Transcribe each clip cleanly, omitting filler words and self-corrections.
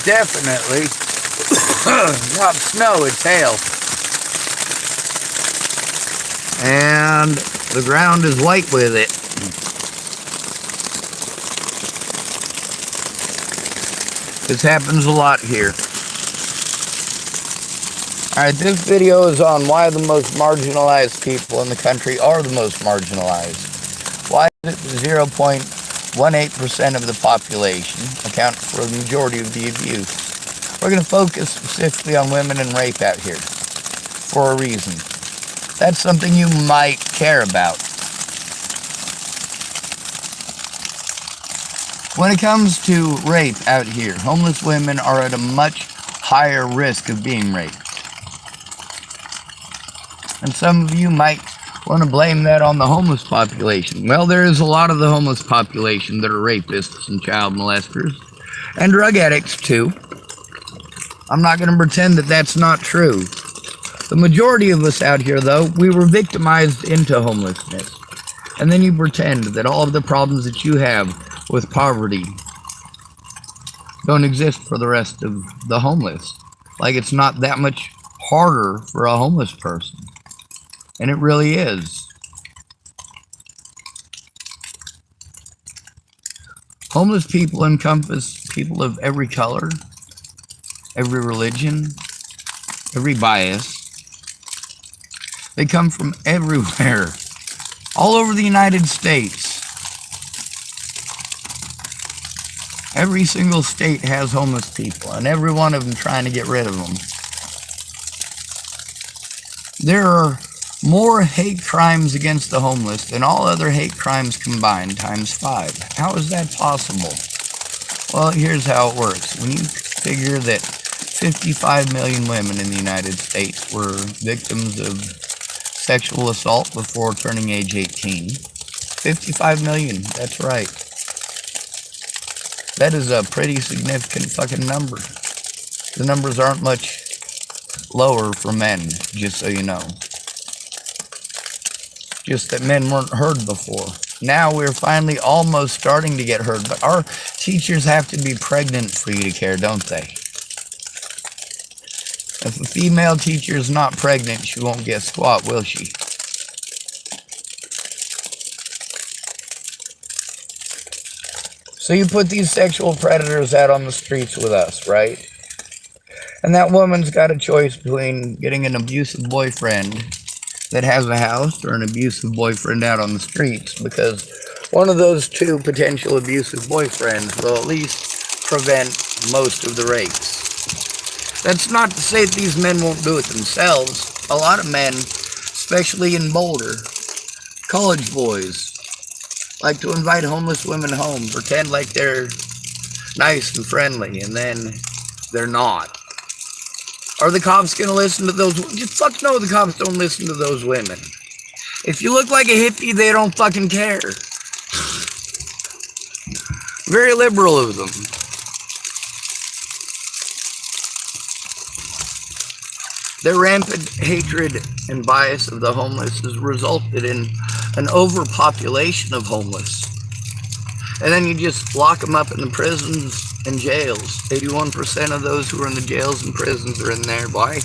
definitely not snow, it's hail. And the ground is white with it. This happens a lot here. Alright, this video is on why the most marginalized people in the country are the most marginalized. Why is it 0.18% of the population account for the majority of the abuse? We're going to focus specifically on women and rape out here for a reason. That's something you might care about. When it comes to rape out here, homeless women are at a much higher risk of being raped. And some of you might want to blame that on the homeless population. Well, there is a lot of the homeless population that are rapists and child molesters and drug addicts too. I'm not going to pretend that that's not true. The majority of us out here, though, we were victimized into homelessness. And then you pretend that all of the problems that you have with poverty don't exist for the rest of the homeless. Like it's not that much harder for a homeless person. And it really is. Homeless people encompass people of every color, every religion, every bias. They come from everywhere, all over the United States. Every single state has homeless people, and every one of them trying to get rid of them. There are more hate crimes against the homeless than all other hate crimes combined times 5. How is that possible? Well, here's how it works. When you figure that 55 million women in the United States were victims of sexual assault before turning age 18. 55 million, that's right. That is a pretty significant fucking number. The numbers aren't much lower for men, just so you know. Just that men weren't heard before. Now we're finally almost starting to get heard, but our teachers have to be pregnant for you to care, don't they? If a female teacher is not pregnant, she won't get squat, will she? So you put these sexual predators out on the streets with us, right? And that woman's got a choice between getting an abusive boyfriend that has a house or an abusive boyfriend out on the streets, because one of those two potential abusive boyfriends will at least prevent most of the rapes. That's not to say that these men won't do it themselves. A lot of men, especially in Boulder, college boys, like to invite homeless women home, pretend like they're nice and friendly, and then they're not. Are the cops going to listen to those? Just fuck no, the cops don't listen to those women. If you look like a hippie, they don't fucking care. Very liberal of them. Their rampant hatred and bias of the homeless has resulted in an overpopulation of homeless. And then you just lock them up in the prisons and jails. 81% of those who are in the jails and prisons are in there. Why?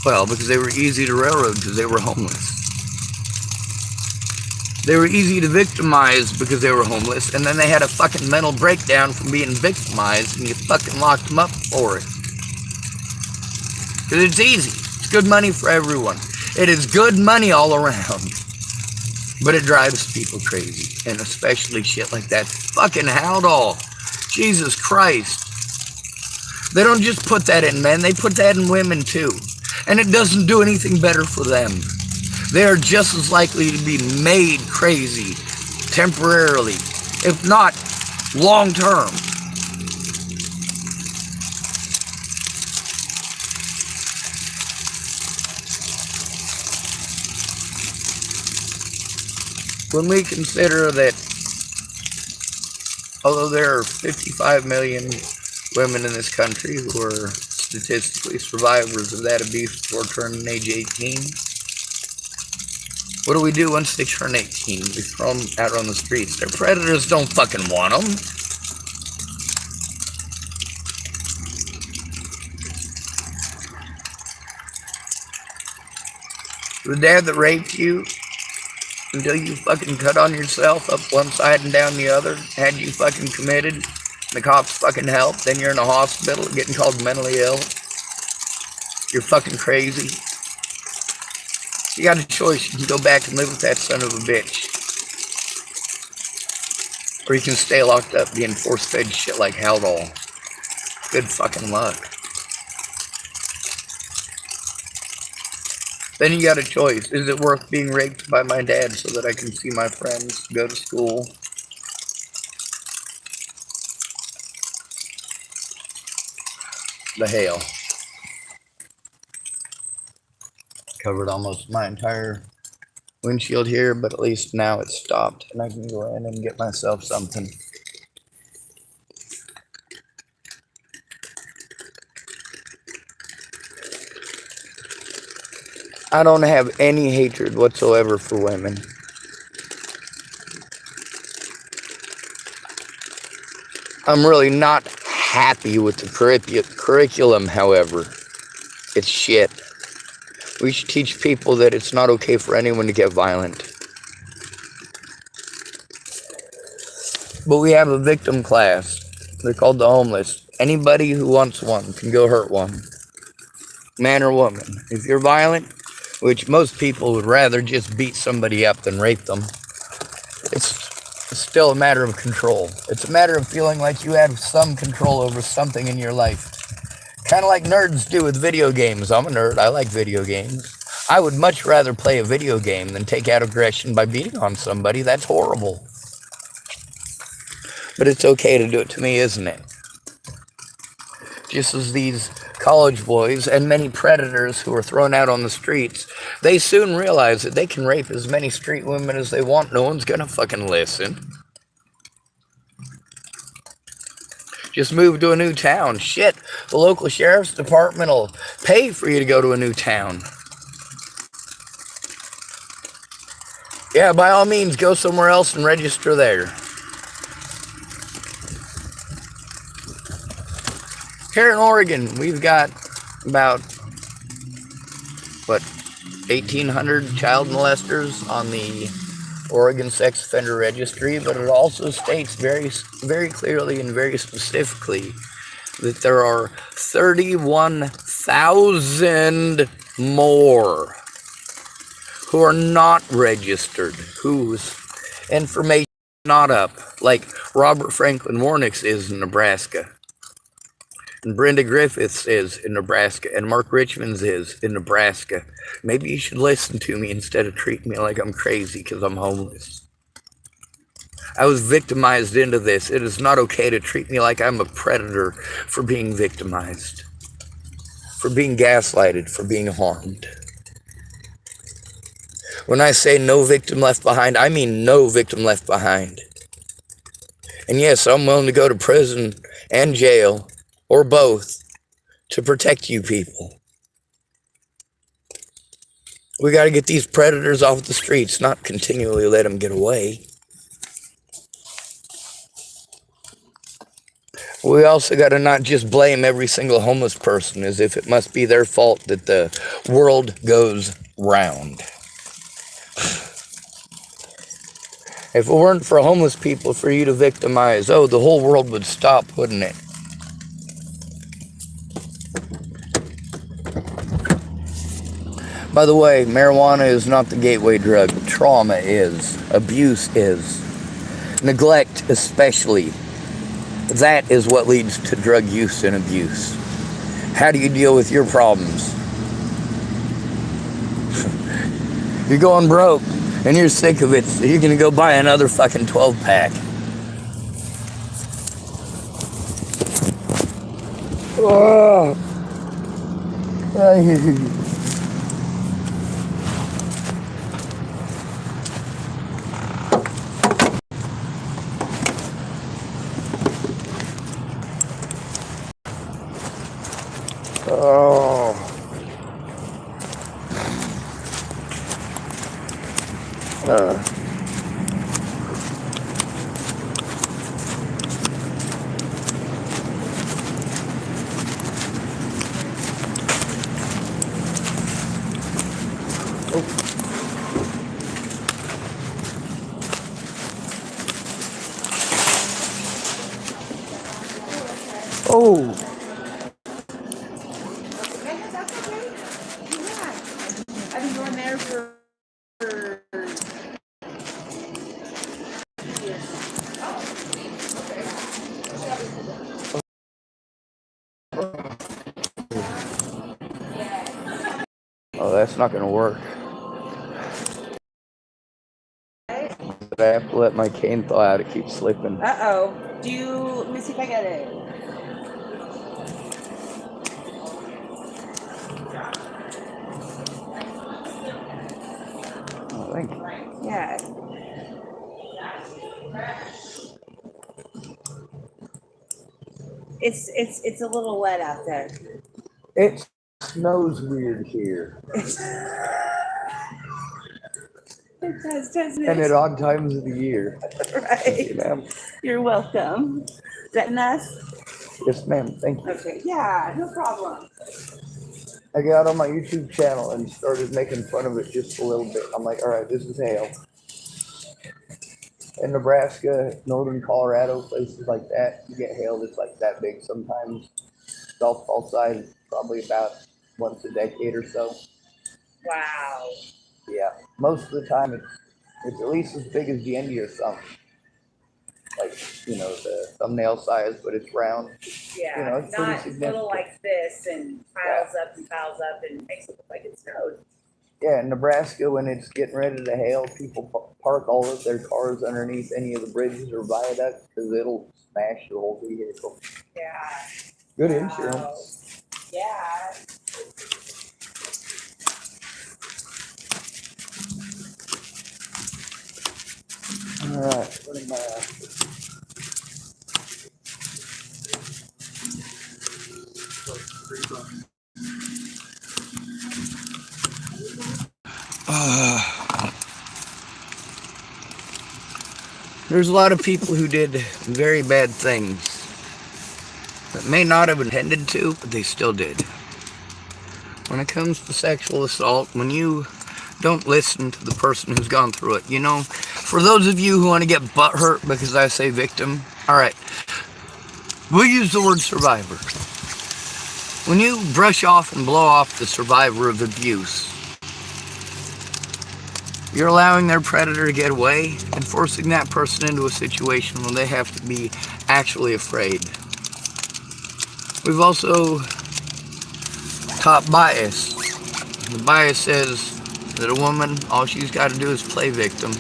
Well, because they were easy to railroad because they were homeless. They were easy to victimize because they were homeless, and then they had a fucking mental breakdown from being victimized, and you fucking locked them up for it. Because it's easy. It's good money for everyone. It is good money all around. But it drives people crazy. And especially shit like that fucking howdall. Jesus Christ. They don't just put that in men. They put that in women too. And it doesn't do anything better for them. They are just as likely to be made crazy temporarily, if not long term. When we consider that although there are 55 million women in this country who are statistically survivors of that abuse before turning age 18, what do we do once they turn 18? We throw them out on the streets. Their predators don't fucking want them. The dad that raped you until you fucking cut on yourself up one side and down the other, had you fucking committed, the cops fucking helped, then you're in a hospital getting called mentally ill. You're fucking crazy. You got a choice. You can go back and live with that son of a bitch. Or you can stay locked up being force-fed shit like Haldol. Good fucking luck. Then you got a choice. Is it worth being raped by my dad so that I can see my friends, go to school? The hail. Covered almost my entire windshield here, but at least now it's stopped and I can go in and get myself something. I don't have any hatred whatsoever for women. I'm really not happy with the curriculum, however. It's shit. We should teach people that it's not okay for anyone to get violent. But we have a victim class. They're called the homeless. Anybody who wants one can go hurt one. Man or woman. If you're violent, which most people would rather just beat somebody up than rape them, it's still a matter of control. It's a matter of feeling like you have some control over something in your life. Kind of like nerds do with video games. I'm a nerd. I like video games. I would much rather play a video game than take out aggression by beating on somebody. That's horrible. But it's okay to do it to me, isn't it? Just as these college boys and many predators who are thrown out on the streets, they soon realize that they can rape as many street women as they want. No one's gonna fucking listen. Just move to a new town. Shit, the local sheriff's department will pay for you to go to a new town. Yeah, by all means, go somewhere else and register there. Here in Oregon, we've got about, 1,800 child molesters on the Oregon Sex Offender Registry, but it also states very, very clearly and very specifically that there are 31,000 more who are not registered, whose information is not up, like Robert Franklin Warnick's is in Nebraska, and Brenda Griffith's is in Nebraska, and Mark Richmond's is in Nebraska. Maybe you should listen to me instead of treating me like I'm crazy because I'm homeless. I was victimized into this. It is not okay to treat me like I'm a predator for being victimized, for being gaslighted, for being harmed. When I say no victim left behind, I mean no victim left behind. And yes, I'm willing to go to prison and jail, or both, to protect you people. We got to get these predators off the streets, not continually let them get away. We also got to not just blame every single homeless person as if it must be their fault that the world goes round. If it weren't for homeless people for you to victimize, the whole world would stop, wouldn't it? By the way, marijuana is not the gateway drug. Trauma is. Abuse is. Neglect especially. That is what leads to drug use and abuse. How do you deal with your problems? You're going broke and you're sick of it, so you're going to go buy another fucking 12-pack. Oh. Oh. I've been going there for Oh, that's not gonna work. But I have to let my cane thaw out. It keeps slipping. Uh-oh. Let me see if I get it. Oh, thank you. Yeah. It's a little wet out there. It snows weird here. It does, doesn't it? And at odd times of the year. Right. Thank you, ma'am. You're welcome. Is that enough? Yes, ma'am. Thank you. Okay. Yeah, no problem. I got on my YouTube channel and started making fun of it just a little bit. I'm like, all right, this is hail. In Nebraska, northern Colorado, places like that, you get hail that's like that big sometimes. Golf ball size, probably about once a decade or so. Wow. Yeah, most of the time it's at least as big as the end of your thumb. Like, the thumbnail size, but it's round. Yeah, It's pretty not significant. little like this and piles up and piles up and makes it look like it snowed. Yeah, in Nebraska, when it's getting ready to hail, people park all of their cars underneath any of the bridges or viaducts because it'll smash your whole vehicle. Yeah. Good Wow. insurance. Yeah. All right, what am I after? There's a lot of people who did very bad things that may not have intended to, but they still did. When it comes to sexual assault, when you don't listen to the person who's gone through it, for those of you who want to get butthurt because I say victim, all right, we'll use the word survivor. When you brush off and blow off the survivor of abuse, you're allowing their predator to get away and forcing that person into a situation where they have to be actually afraid. We've also taught bias. The bias says that a woman, all she's got to do is play victim.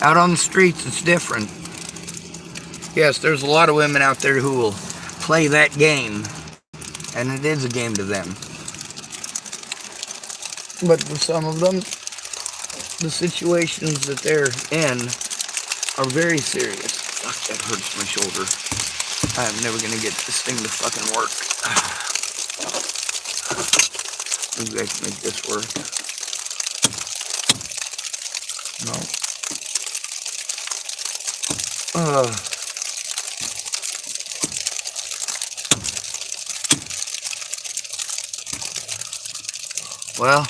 Out on the streets, it's different. Yes, there's a lot of women out there who will play that game, and it is a game to them. But for some of them, the situations that they're in are very serious. Fuck, that hurts my shoulder. I'm never gonna get this thing to fucking work. Maybe I can make this work. No. Well,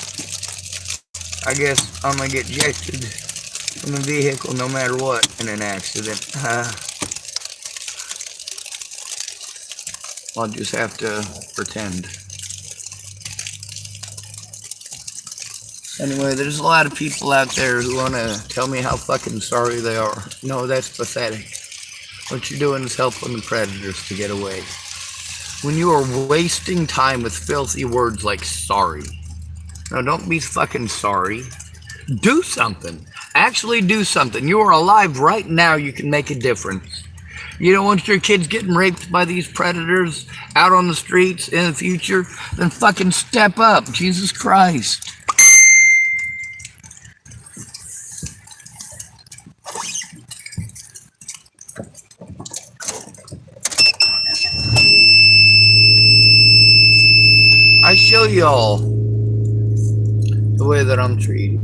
I guess I'm gonna get ejected from the vehicle no matter what in an accident. I'll just have to pretend. Anyway, there's a lot of people out there who want to tell me how fucking sorry they are. No, that's pathetic. What you're doing is helping the predators to get away. When you are wasting time with filthy words like sorry. No, don't be fucking sorry. Do something. Actually do something. You are alive right now. You can make a difference. You don't want your kids getting raped by these predators out on the streets in the future? Then fucking step up. Jesus Christ. I show y'all the way that I'm treated.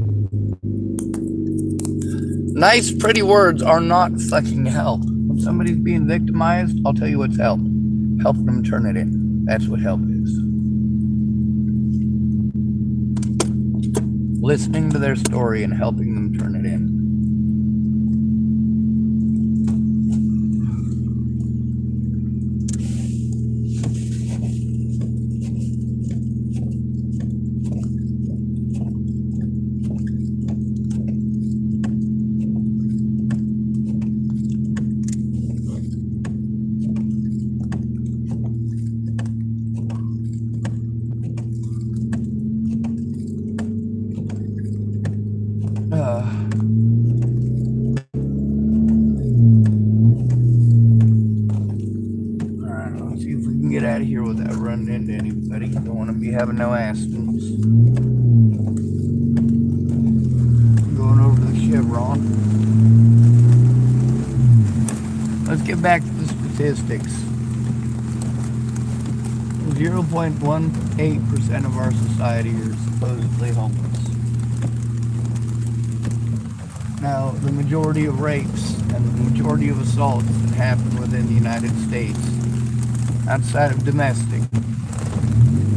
Nice, pretty words are not fucking help. When somebody's being victimized, I'll tell you what's help. Helping them turn it in. That's what help is. listening to their story and helping them turn it in. Alright, let's see if we can get out of here without running into anybody. Don't want to be having no accidents. Going over to the Chevron. Let's get back to the statistics. 0.18% of our society are supposedly homeless. Now, the majority of rapes and the majority of assaults that happen within the United States, outside of domestic,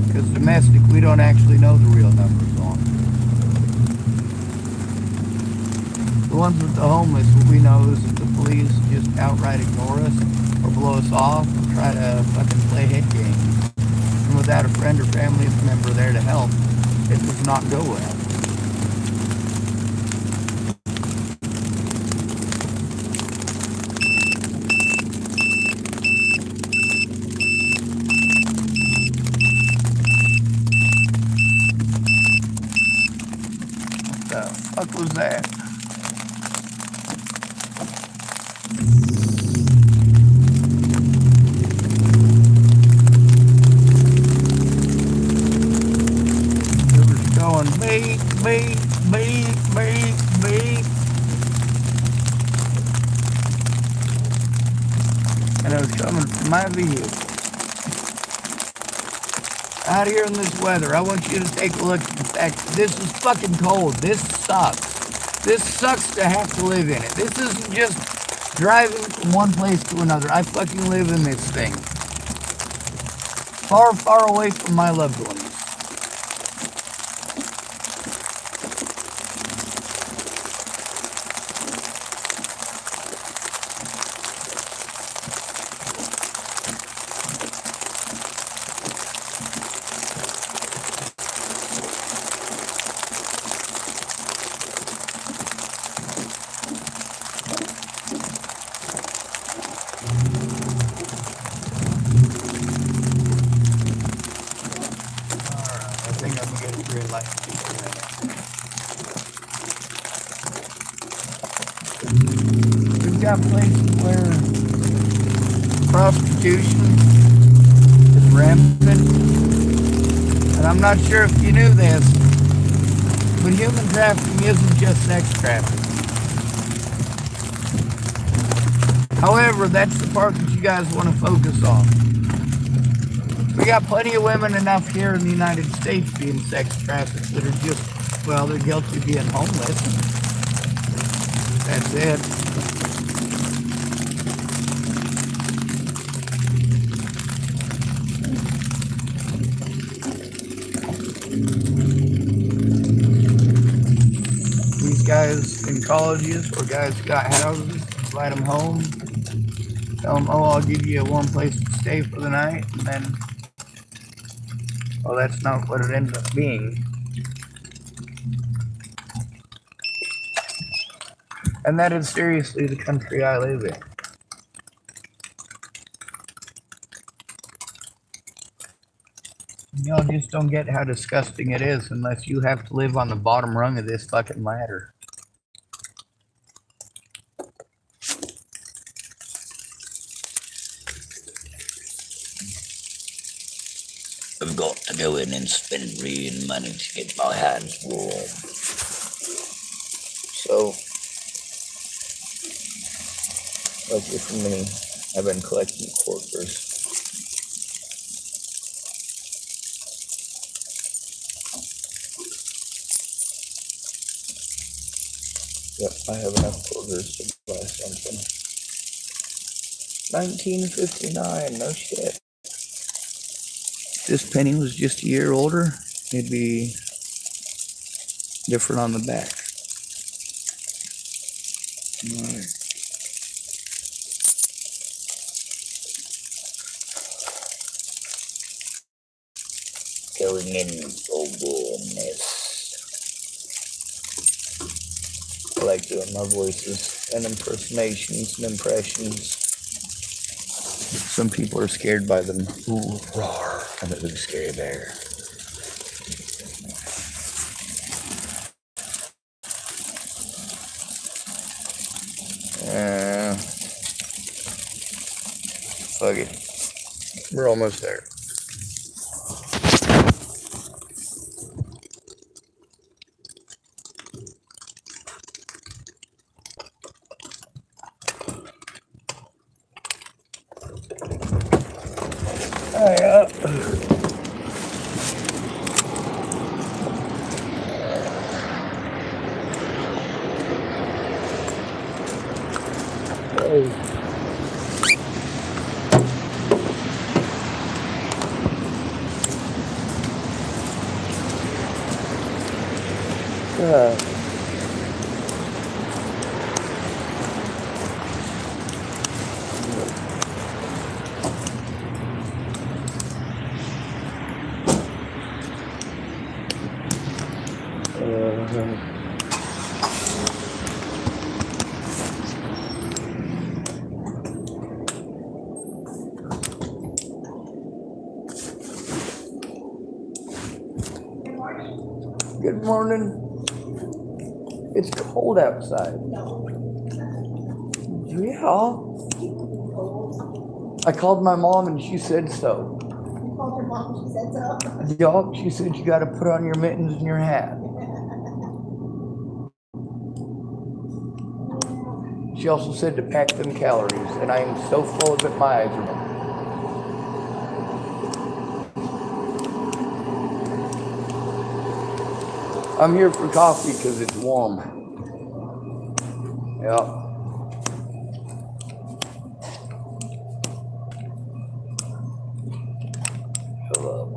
because domestic we don't actually know the real numbers on. The ones with the homeless, what we know is that the police just outright ignore us or blow us off or try to fucking play head games. And without a friend or family member there to help, it does not go well. What the fuck was that? Beep, beep, beep, beep, beep. And it was coming from my vehicle. Out here in this weather, I want you to take a look at the fact that this is fucking cold. This sucks. This sucks to have to live in it. This isn't just driving from one place to another. I fucking live in this thing. Far, far away from my loved ones. We've got places where prostitution is rampant, and I'm not sure if you knew this, but human trafficking isn't just sex trafficking. However, that's the part that you guys want to focus on. We got plenty of women enough here in the United States being sex trafficked that are just, well, they're guilty of being homeless. That's it. These guys in colleges or guys who got houses, invite them home, tell them, oh, I'll give you a warm place to stay for the night, and then, well, that's not what it ends up being. And that is seriously the country I live in. Y'all just don't get how disgusting it is unless you have to live on the bottom rung of this fucking ladder. I've got to go in and spend real money to get my hands warm. So, lucky for me, I've been collecting quarters. Yep, I have enough quarters to buy something. 1959, no shit. If this penny was just a year older, it'd be different on the back. All right. Going in for warmness. I like doing my voices and impersonations and impressions. Some people are scared by them. Ooh, roar. I'm a big scary bear. Fuck it. We're almost there. Good morning. It's cold outside. Yeah. I called my mom and she said so. You called your mom and she said so? Yup, she said you gotta put on your mittens and your hat. She also said to pack them calories, and I am so full of it, my eyes are burning. I'm here for coffee because it's warm. Yep. Hello.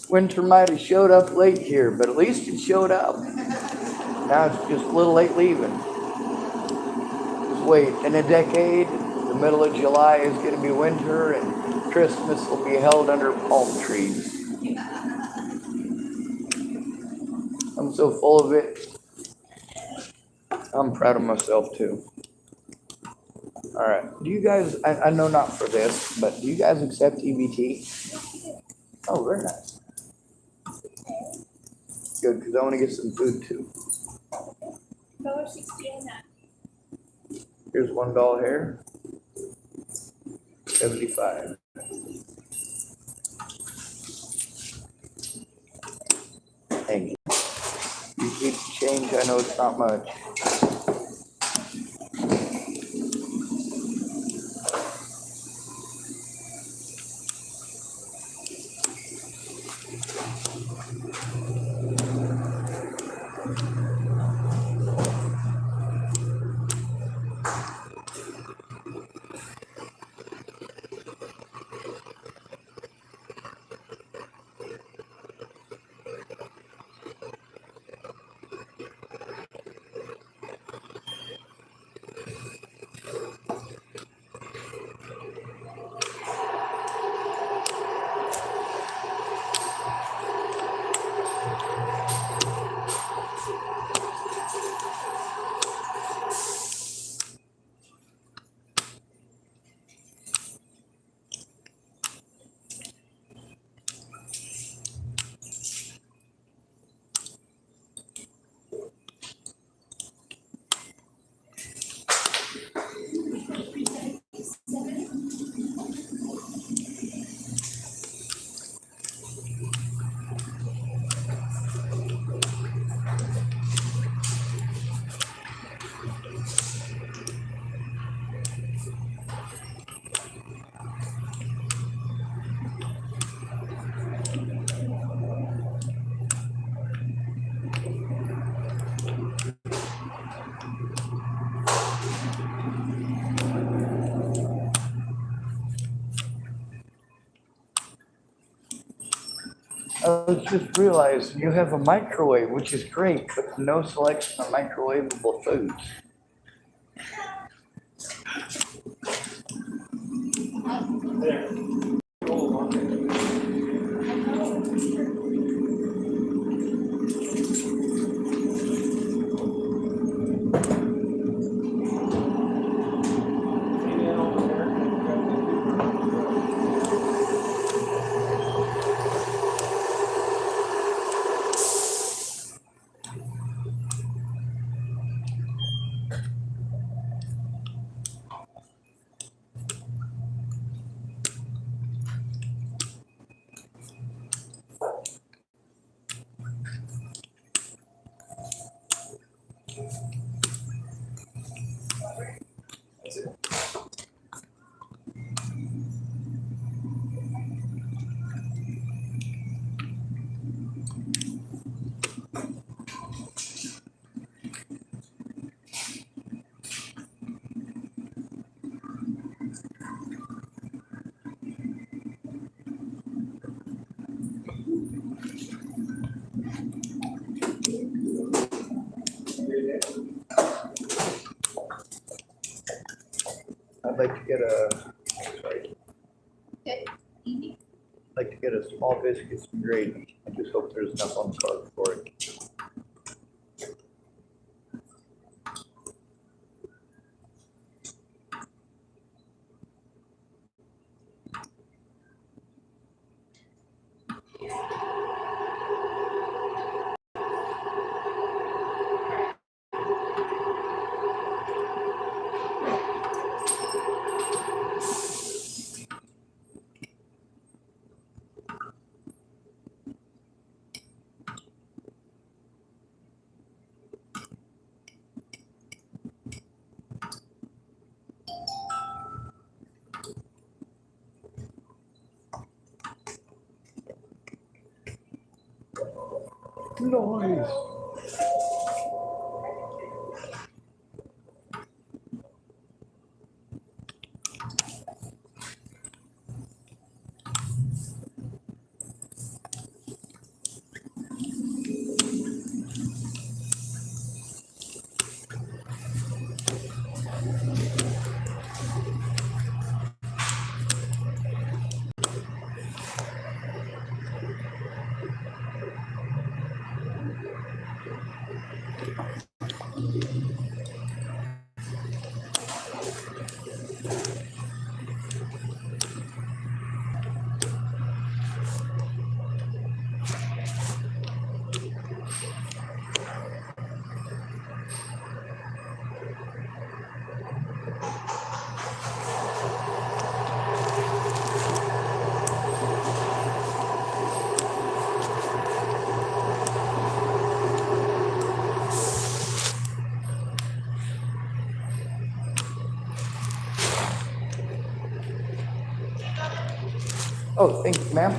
Winter might have showed up late here, but at least it showed up. Now it's just a little late leaving. Just wait, in a decade, The middle of July is going to be winter, and Christmas will be held under palm trees. I'm so full of it. I'm proud of myself too. All right. Do you guys, I know not for this, but do you guys accept EBT? Oh, very nice. Good, because I want to get some food too. $1.60 on that. Here's $1 here. 75. Thank you. You keep change, I know it's not much. I just realized you have a microwave, which is great, but no selection of microwavable foods. I'd like to get sorry, Okay. Evening. I'd like to get a small biscuits and gravy. I just hope there's enough on the card for it. Noise. Oh, thank you, ma'am.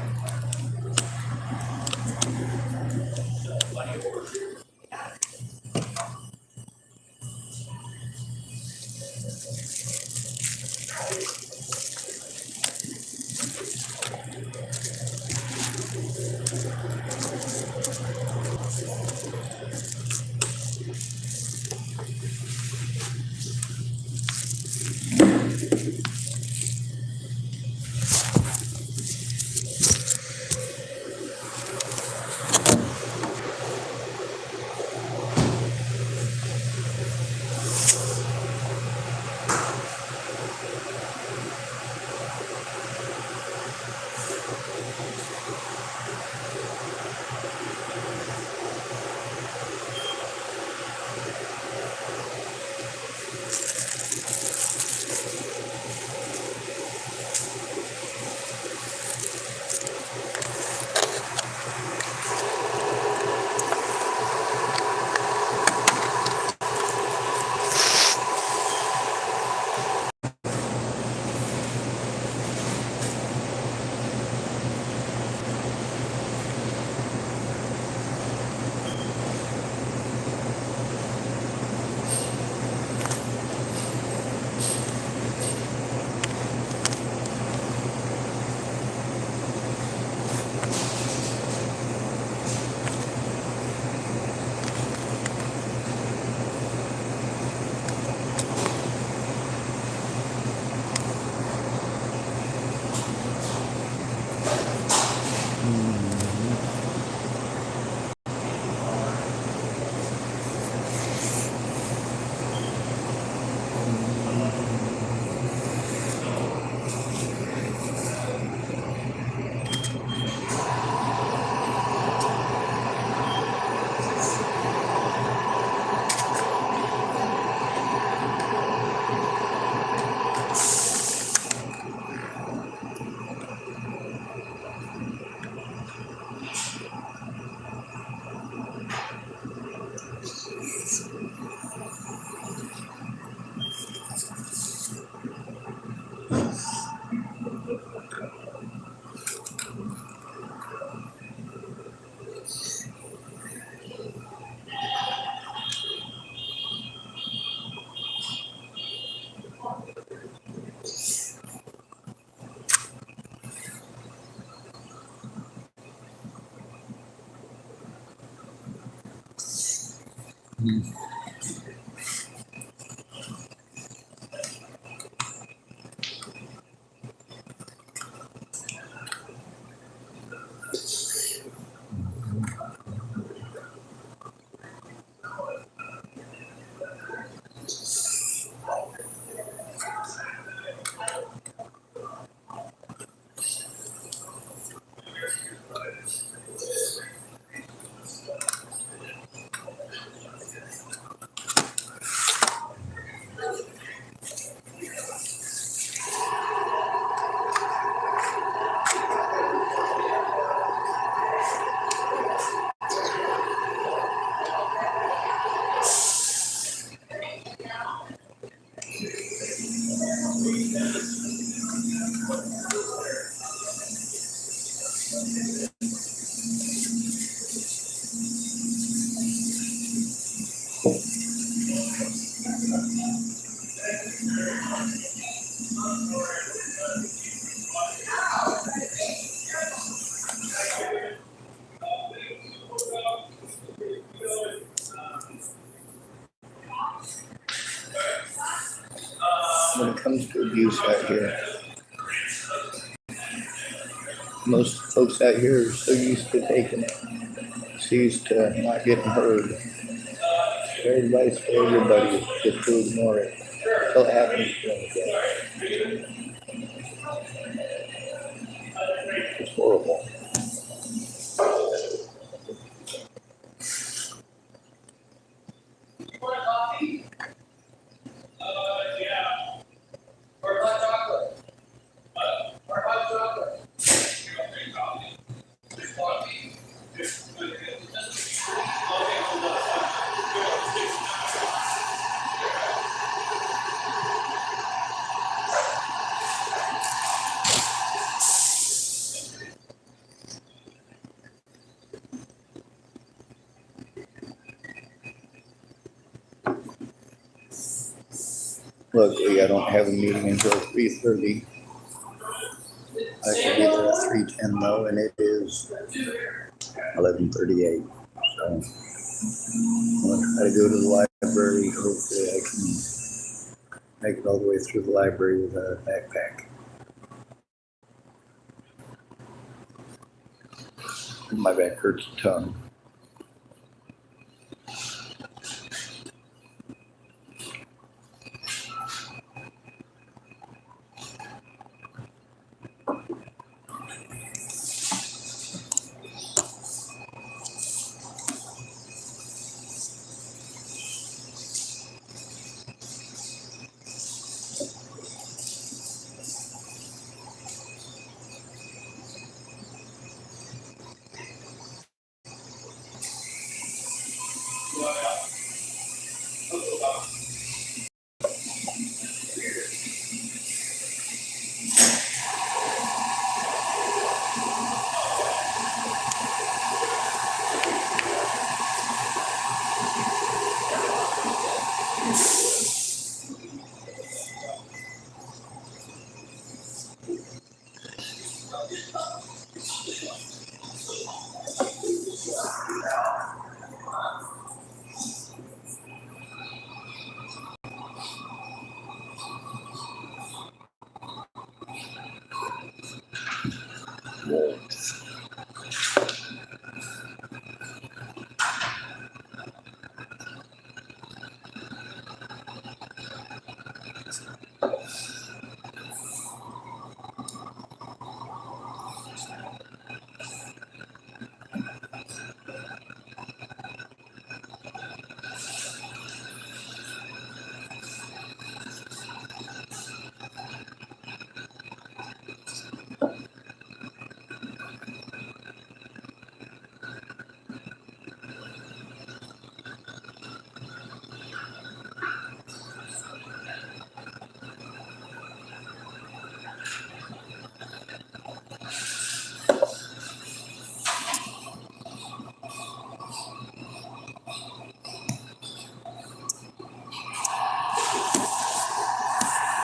When it comes to abuse out here, most folks out here are so used to taking it, so used to not getting heard. Their advice to everybody is just to ignore it until it happens to them again. It's horrible. Luckily, I don't have a meeting until 3:30. I should be there at 3:10 though, and it is 11:38. So I'm gonna try to go to the library. Hopefully I can make it all the way through the library with a backpack. My back hurts a ton.